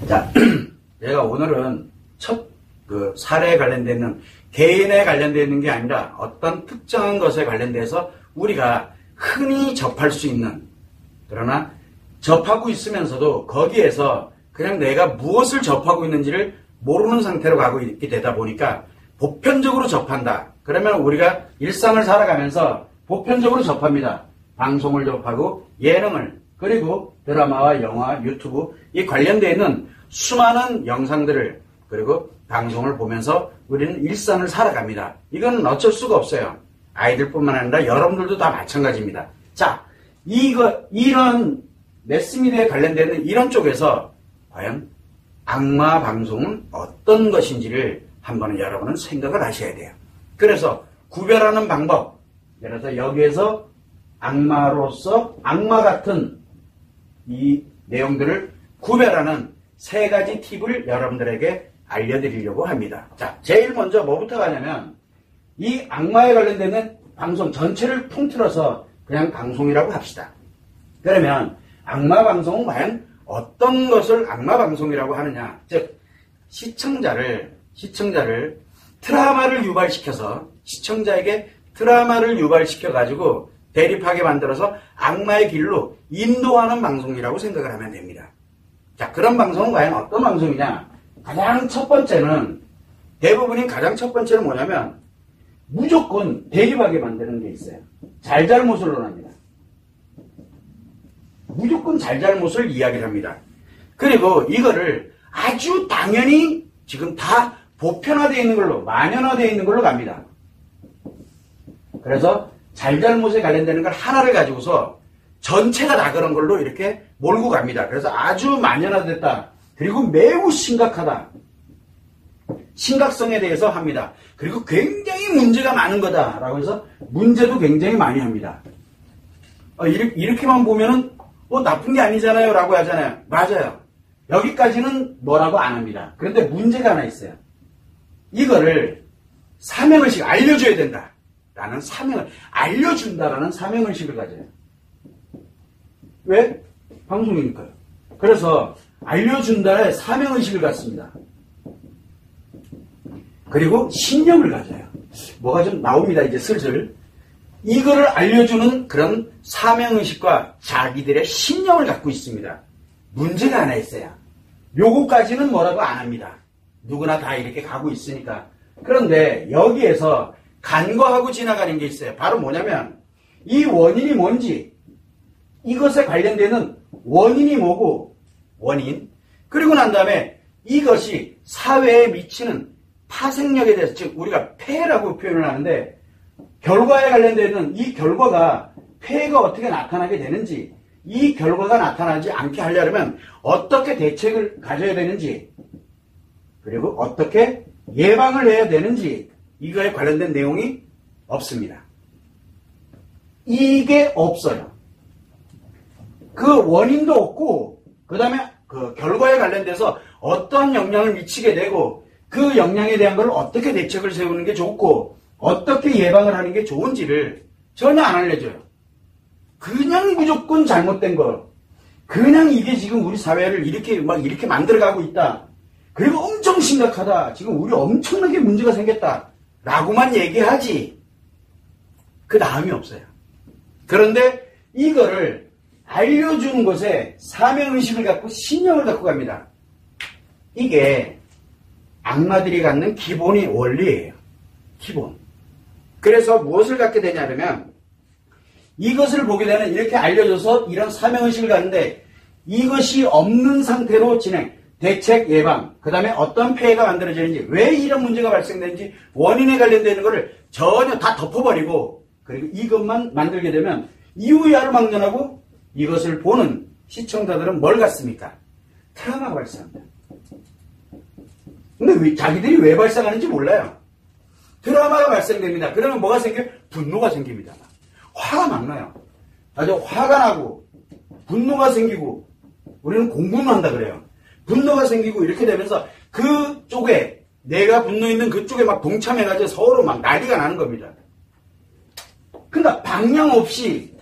자, 제가 오늘은 첫 그 사례에 관련되어 있는 개인에 관련되어 있는 게 아니라 어떤 특정한 것에 관련돼서 우리가 흔히 접할 수 있는, 그러나 접하고 있으면서도 거기에서 그냥 내가 무엇을 접하고 있는지를 모르는 상태로 가고 있게 되다 보니까 보편적으로 접한다. 그러면 우리가 일상을 살아가면서 보편적으로 접합니다. 방송을 접하고 예능을, 그리고 드라마와 영화, 유튜브 이 관련되어 있는 수많은 영상들을, 그리고 방송을 보면서 우리는 일상을 살아갑니다. 이건 어쩔 수가 없어요. 아이들뿐만 아니라 여러분들도 다 마찬가지입니다. 자, 이런 매스미디어에 관련되는 이런 쪽에서 과연 악마 방송은 어떤 것인지를 한번 여러분은 생각을 하셔야 돼요. 그래서 구별하는 방법, 예를 들어서 여기에서 악마로서 악마 같은 이 내용들을 구별하는 3가지 팁을 여러분들에게 알려드리려고 합니다. 자, 제일 먼저 뭐부터 가냐면 이 악마에 관련되는 방송 전체를 통틀어서 그냥 방송이라고 합시다. 그러면 악마 방송은 과연 어떤 것을 악마 방송이라고 하느냐? 즉 시청자를 트라우마를 유발시켜서, 시청자에게 트라우마를 유발시켜 가지고 대립하게 만들어서 악마의 길로 인도하는 방송이라고 생각을 하면 됩니다. 자, 그런 방송은 과연 어떤 방송이냐? 가장 첫 번째는 뭐냐면 무조건 대립하게 만드는 게 있어요. 잘잘못을 논합니다. 무조건 잘잘못을 이야기를 합니다. 그리고 이거를 아주 당연히 지금 다 보편화되어 있는 걸로, 만연화되어 있는 걸로 갑니다. 그래서 잘잘못에 관련되는 걸 하나를 가지고서 전체가 다 그런 걸로 이렇게 몰고 갑니다. 그래서 아주 만연화됐다. 그리고 매우 심각하다. 심각성에 대해서 합니다. 그리고 굉장히 문제가 많은 거다라고 해서 문제도 굉장히 많이 합니다. 이렇게만 보면은 나쁜 게 아니잖아요 라고 하잖아요. 맞아요. 여기까지는 뭐라고 안 합니다. 그런데 문제가 하나 있어요. 이거를 사명의식, 알려줘야 된다 라는 사명을, 알려준다라는 사명의식을 가져요. 왜? 방송이니까요. 그래서 알려준다의 사명의식을 갖습니다. 그리고 신념을 가져요. 뭐가 좀 나옵니다. 이제 슬슬. 이거를 알려주는 그런 사명의식과 자기들의 신념을 갖고 있습니다. 문제가 하나 있어요. 요거까지는 뭐라고 안 합니다. 누구나 다 이렇게 가고 있으니까. 그런데 여기에서 간과하고 지나가는 게 있어요. 바로 뭐냐면 이 원인이 뭔지, 이것에 관련되는 원인이 뭐고, 원인, 그리고 난 다음에 이것이 사회에 미치는 파생력에 대해서, 즉 우리가 폐해라고 표현을 하는데, 결과에 관련되는 이 결과가, 폐해가 어떻게 나타나게 되는지, 이 결과가 나타나지 않게 하려면 어떻게 대책을 가져야 되는지, 그리고 어떻게 예방을 해야 되는지, 이거에 관련된 내용이 없습니다. 이게 없어요. 그 원인도 없고, 그 다음에 그 결과에 관련돼서 어떤 영향을 미치게 되고, 그 영향에 대한 걸 어떻게 대책을 세우는 게 좋고, 어떻게 예방을 하는 게 좋은지를 전혀 안 알려줘요. 그냥 무조건 잘못된 거, 그냥 이게 지금 우리 사회를 이렇게 만들어가고 있다. 그리고 엄청 심각하다. 지금 우리 엄청나게 문제가 생겼다. 라고만 얘기하지. 그 다음이 없어요. 그런데 이거를 알려주는 것에 사명의식을 갖고 신념을 갖고 갑니다. 이게 악마들이 갖는 기본이 원리예요. 기본. 그래서 무엇을 갖게 되냐면 이것을 보게 되면 이렇게 알려줘서 이런 사명의식을 갖는데 이것이 없는 상태로 진행, 대책, 예방, 그 다음에 어떤 폐해가 만들어지는지, 왜 이런 문제가 발생되는지 원인에 관련되는 것을 전혀 다 덮어버리고, 그리고 이것만 만들게 되면 이유야를 막론하고 이것을 보는 시청자들은 뭘 갖습니까? 트라우마가 발생합니다. 근데 자기들이 왜 발생하는지 몰라요. 드라마가 발생됩니다. 그러면 뭐가 생겨요? 분노가 생깁니다. 화가 막 나요. 아주 화가 나고 분노가 생기고, 우리는 공분한다 그래요. 분노가 생기고 이렇게 되면서 그쪽에, 내가 분노 있는 그쪽에 막 동참해가지고 서로 막 난리가 나는 겁니다. 그러니까 방향 없이,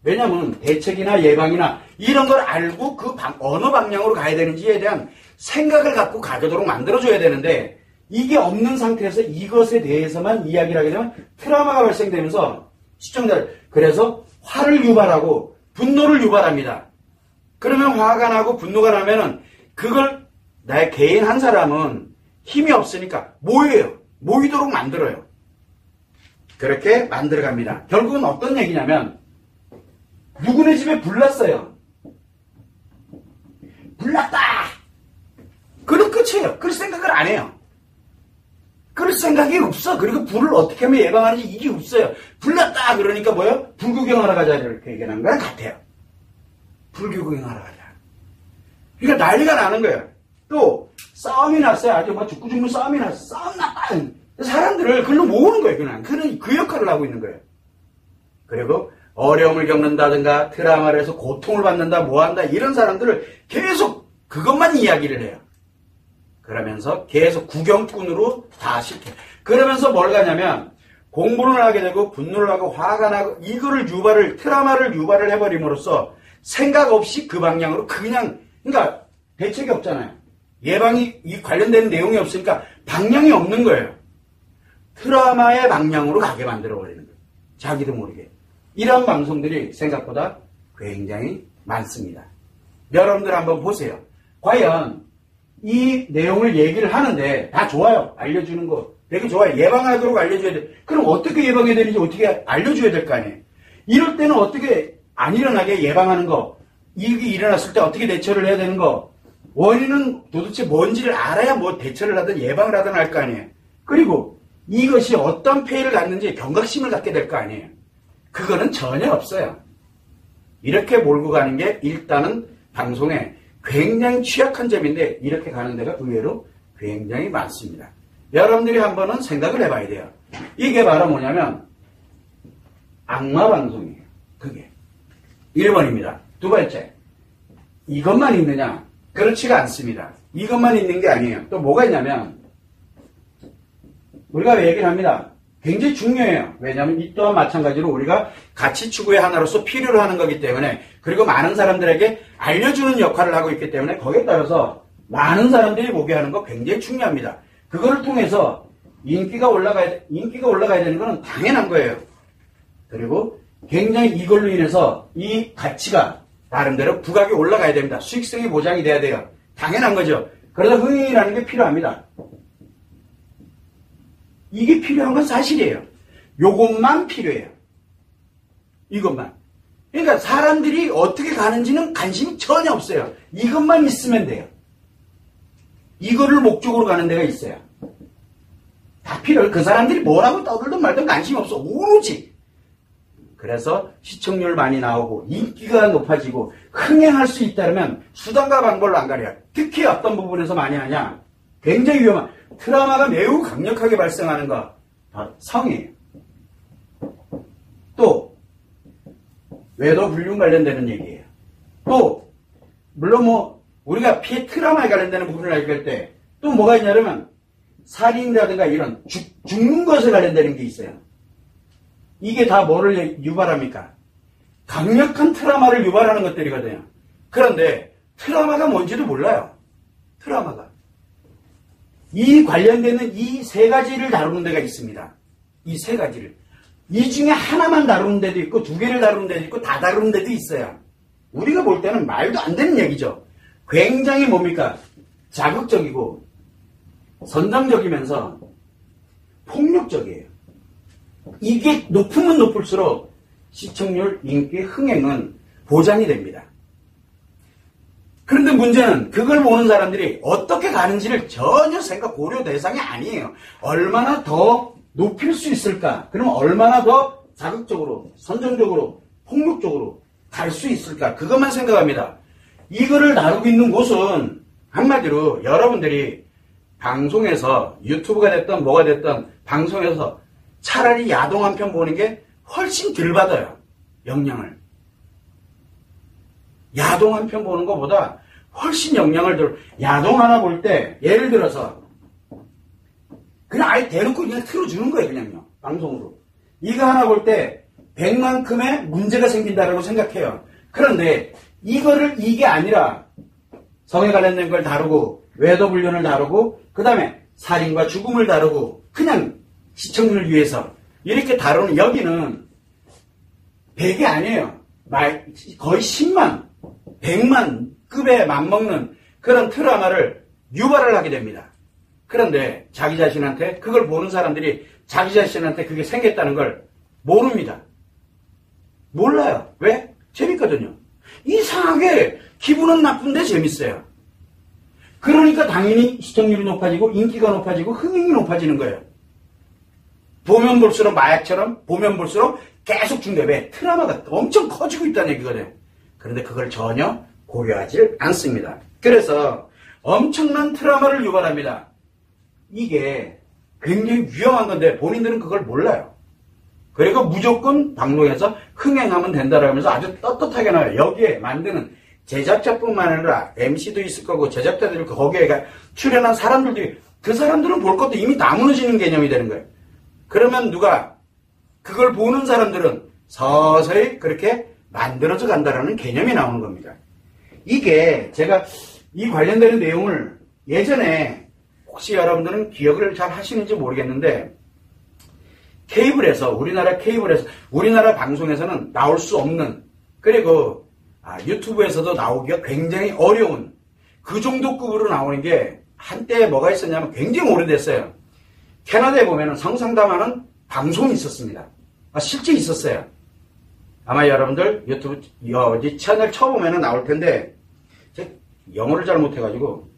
왜냐하면 대책이나 예방이나 이런 걸 알고 그 어느 방향으로 가야 되는지에 대한 생각을 갖고 가도록 만들어줘야 되는데 이게 없는 상태에서 이것에 대해서만 이야기를 하게 되면 트라우마가 발생되면서 시청자들 그래서 화를 유발하고 분노를 유발합니다. 그러면 화가 나고 분노가 나면은 그걸 나의 개인 한 사람은 힘이 없으니까 모이도록 만들어요. 그렇게 만들어갑니다. 결국은 어떤 얘기냐면 누구네 집에 불났어요. 불났다! 그럼 끝이에요. 그럴 생각을 안 해요. 그럴 생각이 없어. 그리고 불을 어떻게 하면 예방하는지 이게 없어요. 불났다! 그러니까 뭐예요? 불구경하러 가자 이렇게 얘기하는 거랑 같아요. 불구경하러 가자. 그러니까 난리가 나는 거예요. 또 싸움이 났어요. 아주 막 죽고 죽는 싸움이 났어요. 싸움 났다! 사람들을 글로 모으는 거예요. 그냥. 그는 그 역할을 하고 있는 거예요. 그리고 어려움을 겪는다든가 트라우마를 해서 고통을 받는다 뭐한다 이런 사람들을 계속 그것만 이야기를 해요. 그러면서 계속 구경꾼으로 다 시켜요. 그러면서 뭘 가냐면 공부를 하게 되고 분노를 하고 화가 나고 이거를 트라우마를 유발을 해버림으로써 생각 없이 그 방향으로 그러니까 대책이 없잖아요. 예방이 관련되는 내용이 없으니까 방향이 없는 거예요. 트라우마의 방향으로 가게 만들어버리는 거예요. 자기도 모르게. 이런 방송들이 생각보다 굉장히 많습니다. 여러분들 한번 보세요. 과연 이 내용을 얘기를 하는데 다 좋아요. 알려주는 거 되게 좋아요. 예방하도록 알려줘야 돼. 그럼 어떻게 예방해야 되는지 어떻게 알려줘야 될 거 아니에요. 이럴 때는 어떻게 안 일어나게 예방하는 거, 이게 일어났을 때 어떻게 대처를 해야 되는 거, 원인은 도대체 뭔지를 알아야 뭐 대처를 하든 예방을 하든 할 거 아니에요. 그리고 이것이 어떤 폐해를 갖는지 경각심을 갖게 될 거 아니에요. 그거는 전혀 없어요. 이렇게 몰고 가는 게 일단은 방송에 굉장히 취약한 점인데 이렇게 가는 데가 의외로 굉장히 많습니다. 여러분들이 한번은 생각을 해봐야 돼요. 이게 바로 뭐냐면 악마 방송이에요. 그게 1번입니다. 두 번째, 이것만 있느냐? 그렇지가 않습니다. 이것만 있는 게 아니에요. 또 뭐가 있냐면 우리가 왜 얘기를 합니다. 굉장히 중요해요. 왜냐하면 이 또한 마찬가지로 우리가 가치 추구의 하나로서 필요로 하는 거기 때문에 그리고 많은 사람들에게 알려주는 역할을 하고 있기 때문에 거기에 따라서 많은 사람들이 보게 하는 거 굉장히 중요합니다. 그거를 통해서 인기가 올라가야 되는 건 당연한 거예요. 그리고 굉장히 이걸로 인해서 이 가치가 나름대로 부각이 올라가야 됩니다. 수익성이 보장이 돼야 돼요. 당연한 거죠. 그래서 흥행이라는 게 필요합니다. 이게 필요한 건 사실이에요. 요것만 필요해요. 이것만. 그러니까 사람들이 어떻게 가는지는 관심이 전혀 없어요. 이것만 있으면 돼요. 이거를 목적으로 가는 데가 있어요. 다 필요해요. 그 사람들이 뭐라고 떠들든 말든 관심이 없어. 오로지. 그래서 시청률 많이 나오고 인기가 높아지고 흥행할 수 있다면 수단과 방법을 안 가려요. 특히 어떤 부분에서 많이 하냐. 굉장히 위험한 트라우마가 매우 강력하게 발생하는 거 바로 성이에요. 또 외도 불륜 관련되는 얘기예요. 또 물론 뭐 우리가 피해 트라우마에 관련되는 부분을 얘기할 때 또 뭐가 있냐면 살인이라든가 이런 죽는 것에 관련되는 게 있어요. 이게 다 뭐를 유발합니까? 강력한 트라우마를 유발하는 것들이거든요. 그런데 트라우마가 뭔지도 몰라요. 트라우마가. 이 관련되는 이 세 가지를 다루는 데가 있습니다. 이 세 가지를. 이 중에 하나만 다루는 데도 있고 두 개를 다루는 데도 있고 다 다루는 데도 있어요. 우리가 볼 때는 말도 안 되는 얘기죠. 굉장히 뭡니까? 자극적이고 선정적이면서 폭력적이에요. 이게 높으면 높을수록 시청률, 인기, 흥행은 보장이 됩니다. 그런데 문제는 그걸 보는 사람들이 어떻게 가는지를 전혀 고려 대상이 아니에요. 얼마나 더 높일 수 있을까? 그러면 얼마나 더 자극적으로, 선정적으로, 폭력적으로 갈 수 있을까? 그것만 생각합니다. 이거를 다루고 있는 곳은 한마디로 여러분들이 방송에서 유튜브가 됐든 뭐가 됐든 방송에서 차라리 야동 한 편 보는 게 훨씬 덜 받아요. 영향을. 야동 한 편 보는 것보다 훨씬 영향을 덜. 야동 하나 볼 때 예를 들어서 그냥 아예 대놓고 그냥 틀어주는 거예요. 그냥요. 방송으로. 이거 하나 볼 때 100만큼의 문제가 생긴다라고 생각해요. 그런데 이게 아니라 성에 관련된 걸 다루고 외도불륜을 다루고 그 다음에 살인과 죽음을 다루고 그냥 시청률을 위해서 이렇게 다루는 여기는 100이 아니에요. 거의 10만, 100만 급에 맞먹는 그런 트라우마를 유발을 하게 됩니다. 그런데 자기 자신한테 그걸 보는 사람들이 자기 자신한테 그게 생겼다는 걸 모릅니다. 몰라요. 왜? 재밌거든요. 이상하게 기분은 나쁜데 재밌어요. 그러니까 당연히 시청률이 높아지고 인기가 높아지고 흥행이 높아지는 거예요. 보면 볼수록 마약처럼 보면 볼수록 계속 중대. 왜? 트라우마가 엄청 커지고 있다는 얘기거든요. 그런데 그걸 전혀 고려하지 않습니다. 그래서 엄청난 트라우마를 유발합니다. 이게 굉장히 위험한 건데 본인들은 그걸 몰라요. 그리고 무조건 방송에서 흥행하면 된다라면서 아주 떳떳하게 나와요. 여기에 만드는 제작자뿐만 아니라 MC도 있을 거고 제작자들이 거기에 출연한 사람들도 그 사람들은 볼 것도 이미 다 무너지는 개념이 되는 거예요. 그러면 누가 그걸 보는 사람들은 서서히 그렇게 만들어져 간다라는 개념이 나오는 겁니다. 이게 제가 이 관련되는 내용을 예전에 혹시 여러분들은 기억을 잘 하시는지 모르겠는데 케이블에서 우리나라 방송에서는 나올 수 없는 그리고 유튜브에서도 나오기가 굉장히 어려운 그 정도 급으로 나오는 게 한때 뭐가 있었냐면 굉장히 오래됐어요. 캐나다에 보면 성상담하는 방송이 있었습니다. 실제 있었어요. 아마 여러분들 유튜브 채널 쳐보면 나올 텐데 제가 영어를 잘 못해가지고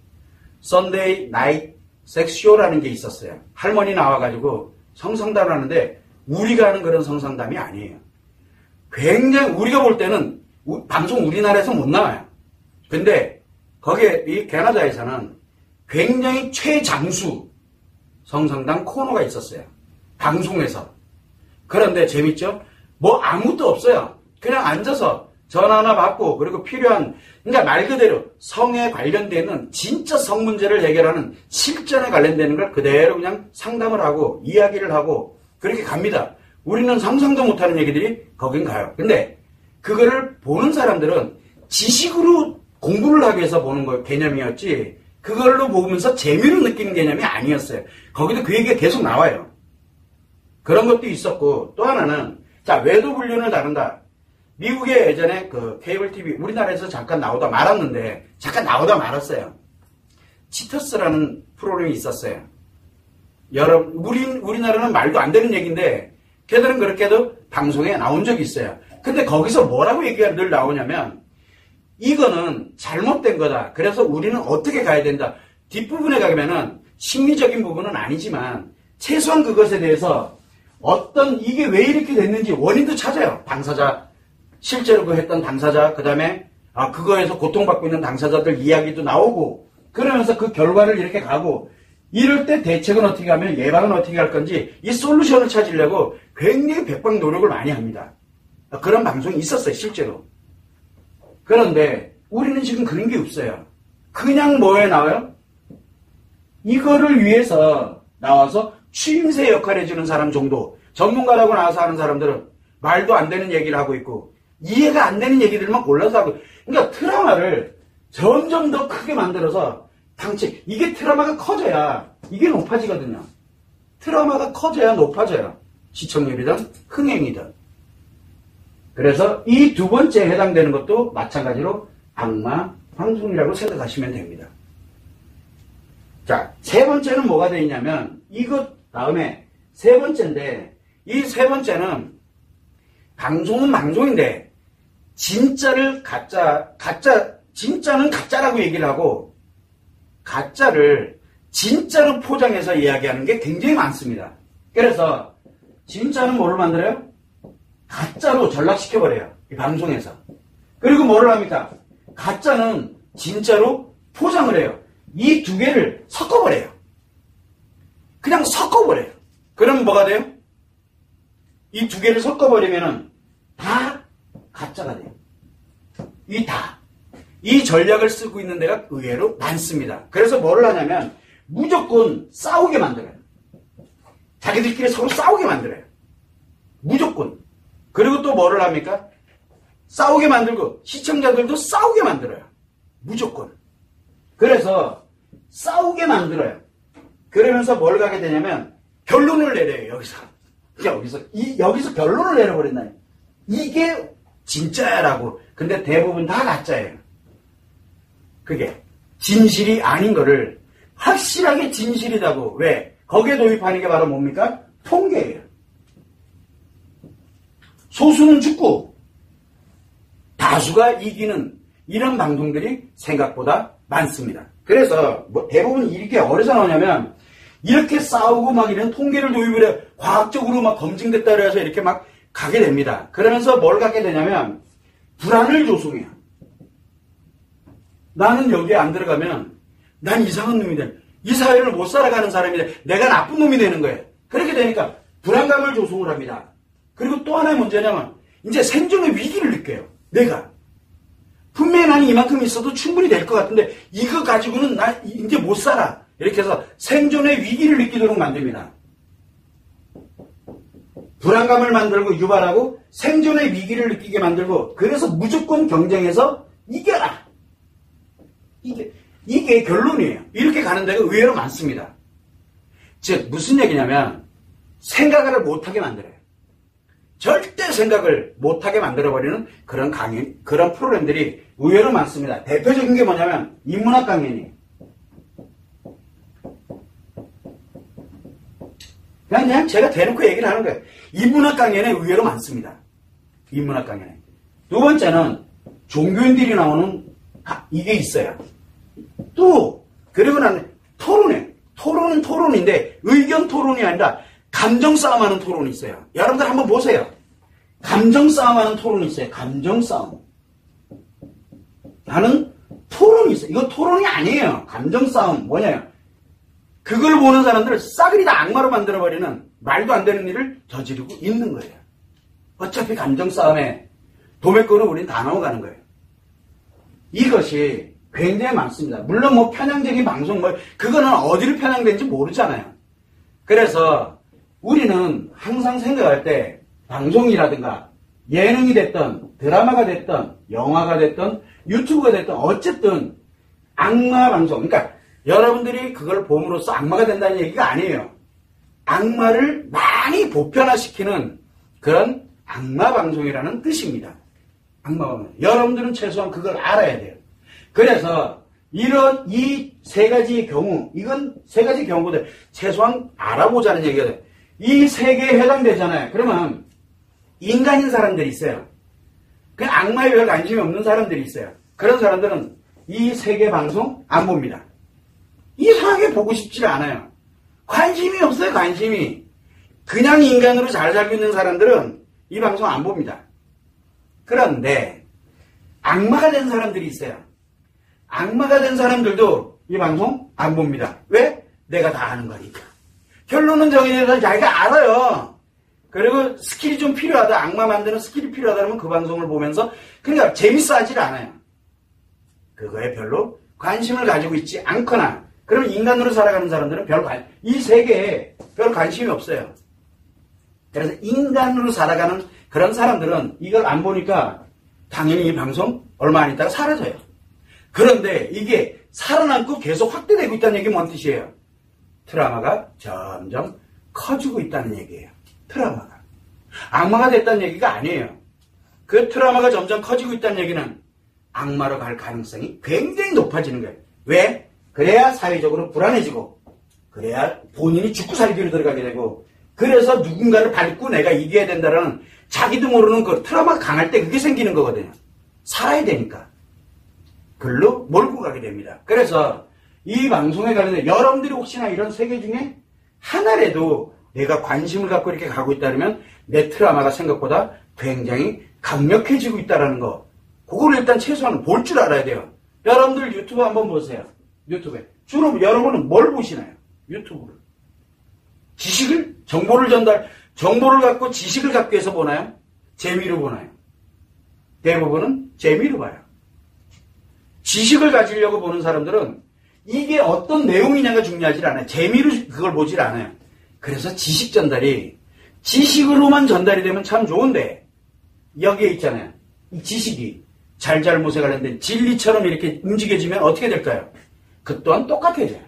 Sunday Night Sex Show라는 게 있었어요. 할머니 나와가지고 성상담을 하는데 우리가 하는 그런 성상담이 아니에요. 굉장히 우리가 볼 때는 방송 우리나라에서 못 나와요. 근데 거기에 이 캐나다에서는 굉장히 최장수 성상담 코너가 있었어요. 방송에서. 그런데 재밌죠? 뭐 아무것도 없어요. 그냥 앉아서 전화 하나 받고 그리고 필요한 그러니까 말 그대로 성에 관련되는 진짜 성 문제를 해결하는 실전에 관련되는 걸 그대로 그냥 상담을 하고 이야기를 하고 그렇게 갑니다. 우리는 상상도 못하는 얘기들이 거긴 가요. 근데 그거를 보는 사람들은 지식으로 공부를 하기 위해서 보는 거 개념이었지 그걸로 보면서 재미로 느끼는 개념이 아니었어요. 거기도 그 얘기가 계속 나와요. 그런 것도 있었고 또 하나는 자 외도불륜을 다룬다. 미국에 예전에 그 케이블 TV 우리나라에서 잠깐 나오다 말았는데 잠깐 나오다 말았어요. 치터스라는 프로그램이 있었어요. 여러분 우리나라는 말도 안 되는 얘기인데 걔들은 그렇게도 방송에 나온 적이 있어요. 근데 거기서 뭐라고 얘기가 늘 나오냐면 이거는 잘못된 거다. 그래서 우리는 어떻게 가야 된다. 뒷부분에 가면은 심리적인 부분은 아니지만 최소한 그것에 대해서 어떤 이게 왜 이렇게 됐는지 원인도 찾아요. 당사자 실제로 그 했던 당사자 그 다음에 그거에서 고통받고 있는 당사자들 이야기도 나오고 그러면서 그 결과를 이렇게 가고 이럴 때 대책은 어떻게 하면 예방은 어떻게 할 건지 이 솔루션을 찾으려고 굉장히 백방 노력을 많이 합니다. 그런 방송이 있었어요. 실제로. 그런데 우리는 지금 그런 게 없어요. 그냥 뭐에 나와요? 이거를 위해서 나와서 추임새 역할 해주는 사람 정도 전문가라고 나와서 하는 사람들은 말도 안 되는 얘기를 하고 있고 이해가 안 되는 얘기들만 골라서 하고 그러니까 트라우마를 점점 더 크게 만들어서 이게 트라우마가 커져야 이게 높아지거든요. 트라우마가 커져야 높아져요. 시청률이든 흥행이든. 그래서 이 두 번째 해당되는 것도 마찬가지로 악마 방송이라고 생각하시면 됩니다. 자, 세 번째는 뭐가 되어 있냐면 이것 다음에 세 번째인데 이 세 번째는 방송은 방송인데 진짜는 가짜라고 얘기를 하고 가짜를 진짜로 포장해서 이야기하는 게 굉장히 많습니다. 그래서 진짜는 뭐를 만들어요? 가짜로 전락시켜버려요. 이 방송에서. 그리고 뭐를 합니까? 가짜는 진짜로 포장을 해요. 이 두 개를 섞어버려요. 그냥 섞어버려요. 그럼 뭐가 돼요? 이 두 개를 섞어버리면은 다 가짜가 돼요. 이 전략을 쓰고 있는 데가 의외로 많습니다. 그래서 뭐를 하냐면 무조건 싸우게 만들어요. 자기들끼리 서로 싸우게 만들어요. 무조건. 그리고 또 뭐를 합니까? 싸우게 만들고 시청자들도 싸우게 만들어요. 무조건. 그래서 싸우게 만들어요. 그러면서 뭘 가게 되냐면 결론을 내려요. 여기서 결론을 내려버린다. 이게 진짜야라고. 근데 대부분 다 가짜예요. 그게 진실이 아닌 거를 확실하게 진실이라고. 왜? 거기에 도입하는 게 바로 뭡니까? 통계예요. 소수는 죽고 다수가 이기는 이런 방송들이 생각보다 많습니다. 그래서 뭐 대부분 이렇게 어디서 나오냐면 이렇게 싸우고 막 이런 통계를 도입을 해 과학적으로 막 검증됐다 그래서 이렇게 막 가게 됩니다. 그러면서 뭘 갖게 되냐면 불안을 조성해요. 나는 여기에 안 들어가면 난 이상한 놈이 돼. 이 사회를 못 살아가는 사람이 돼. 내가 나쁜 놈이 되는 거예요. 그렇게 되니까 불안감을 조성을 합니다. 그리고 또 하나의 문제냐면 이제 생존의 위기를 느껴요. 내가 분명히 나는 이만큼 있어도 충분히 될 것 같은데 이거 가지고는 나 이제 못 살아. 이렇게 해서 생존의 위기를 느끼도록 만듭니다. 불안감을 만들고 유발하고 생존의 위기를 느끼게 만들고 그래서 무조건 경쟁해서 이겨라. 이게 결론이에요. 이렇게 가는 데가 의외로 많습니다. 즉 무슨 얘기냐면 생각을 못하게 만들어요. 절대 생각을 못하게 만들어버리는 그런 강의, 그런 프로그램들이 의외로 많습니다. 대표적인 게 뭐냐면 인문학 강연이에요. 그냥 제가 대놓고 얘기를 하는 거예요. 인문학 강연에 의외로 많습니다. 인문학 강연에. 두 번째는 종교인들이 나오는 이게 있어요. 또 그리고 나는 토론회. 토론은 토론인데 의견 토론이 아니라 감정 싸움하는 토론이 있어요. 여러분들 한번 보세요. 감정 싸움하는 토론이 있어요. 감정 싸움. 나는 토론이 있어요. 이거 토론이 아니에요. 감정 싸움 뭐냐요? 그걸 보는 사람들을 싸그리 다 악마로 만들어버리는 말도 안 되는 일을 저지르고 있는 거예요. 어차피 감정 싸움에 도매권은 우린 다 넘어가는 거예요. 이것이 굉장히 많습니다. 물론 뭐 편향적인 방송 그거는 어디를 편향된지 모르잖아요. 그래서 우리는 항상 생각할 때 방송이라든가 예능이 됐던 드라마가 됐던 영화가 됐던 유튜브가 됐던 어쨌든 악마 방송 그러니까 여러분들이 그걸 봄으로써 악마가 된다는 얘기가 아니에요. 악마를 많이 보편화시키는 그런 악마 방송이라는 뜻입니다. 악마 방송. 여러분들은 최소한 그걸 알아야 돼요. 그래서 이런 이 세 가지의 경우, 이건 세 가지 경우들 최소한 알아보자는 얘기가 돼요. 이 세 개에 해당되잖아요. 그러면 인간인 사람들이 있어요. 그 악마에 별 관심이 없는 사람들이 있어요. 그런 사람들은 이 세 개 방송 안 봅니다. 이상하게 보고 싶지 않아요. 관심이 없어요. 관심이. 그냥 인간으로 잘 살고 있는 사람들은 이 방송 안 봅니다. 그런데 악마가 된 사람들이 있어요. 악마가 된 사람들도 이 방송 안 봅니다. 왜? 내가 다 아는 거니까. 결론은 정해져서 자기가 알아요. 그리고 스킬이 좀 필요하다. 악마 만드는 스킬이 필요하다 그러면 그 방송을 보면서 그러니까 재밌어 하질 않아요. 그거에 별로 관심을 가지고 있지 않거나 그러면 인간으로 살아가는 사람들은 이 세계에 별 관심이 없어요. 그래서 인간으로 살아가는 그런 사람들은 이걸 안 보니까 당연히 이 방송 얼마 안 있다가 사라져요. 그런데 이게 살아남고 계속 확대되고 있다는 얘기는 뭔 뜻이에요? 트라우마가 점점 커지고 있다는 얘기예요. 트라우마가. 악마가 됐다는 얘기가 아니에요. 그 트라우마가 점점 커지고 있다는 얘기는 악마로 갈 가능성이 굉장히 높아지는 거예요. 왜? 그래야 사회적으로 불안해지고 그래야 본인이 죽고 살기로 들어가게 되고 그래서 누군가를 밟고 내가 이겨야 된다는 자기도 모르는 그 트라우마가 강할 때 그게 생기는 거거든요. 살아야 되니까. 글로 몰고 가게 됩니다. 그래서 이 방송에 관련해 여러분들이 혹시나 이런 세계 중에 하나라도 내가 관심을 갖고 이렇게 가고 있다면 내 트라우마가 생각보다 굉장히 강력해지고 있다는 거. 그걸 일단 최소한 볼 줄 알아야 돼요. 여러분들 유튜브 한번 보세요. 유튜브에. 주로 여러분은 뭘 보시나요? 유튜브를. 지식을? 정보를 갖고 지식을 갖기 위해서 보나요? 재미로 보나요? 대부분은 재미로 봐요. 지식을 가지려고 보는 사람들은 이게 어떤 내용이냐가 중요하지 않아요. 재미로 그걸 보질 않아요. 그래서 지식 전달이 지식으로만 전달이 되면 참 좋은데 여기에 있잖아요. 이 지식이 잘잘못에 관련된 진리처럼 이렇게 움직여지면 어떻게 될까요? 그 또한 똑같아져요.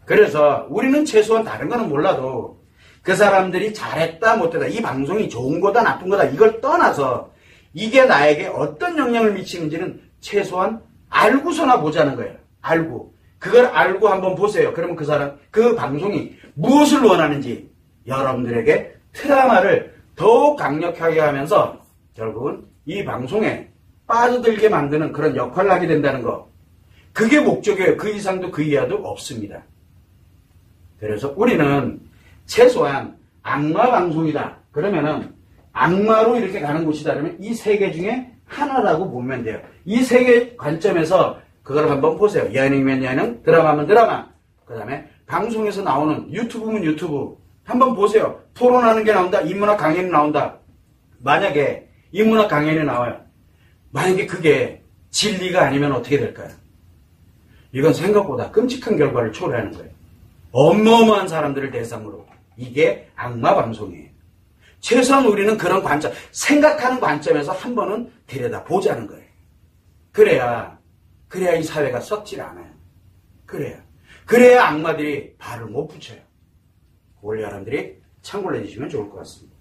그래서 우리는 최소한 다른 거는 몰라도 그 사람들이 잘했다 못했다 이 방송이 좋은 거다 나쁜 거다 이걸 떠나서 이게 나에게 어떤 영향을 미치는지는 최소한 알고서나 보자는 거예요. 알고. 그걸 알고 한번 보세요. 그러면 그 사람, 그 방송이 무엇을 원하는지 여러분들에게 트라우마를 더욱 강력하게 하면서 결국은 이 방송에 빠져들게 만드는 그런 역할을 하게 된다는 거. 그게 목적이에요. 그 이상도 그 이하도 없습니다. 그래서 우리는 최소한 악마 방송이다. 그러면은 악마로 이렇게 가는 곳이다. 그러면 이 세 개 중에 하나라고 보면 돼요. 이 세 개 관점에서 그걸 한번 보세요. 예능이면 예능, 드라마면 드라마. 그 다음에 방송에서 나오는 유튜브면 유튜브. 한번 보세요. 토론하는 게 나온다. 인문학 강연이 나온다. 만약에 인문학 강연이 나와요. 만약에 그게 진리가 아니면 어떻게 될까요? 이건 생각보다 끔찍한 결과를 초래하는 거예요. 어마어마한 사람들을 대상으로. 이게 악마 방송이에요. 최소한 우리는 그런 관점, 생각하는 관점에서 한 번은 들여다보자는 거예요. 그래야 이 사회가 썩질 않아요. 그래야 악마들이 발을 못 붙여요. 그걸 여러분들이 참고를 해주시면 좋을 것 같습니다.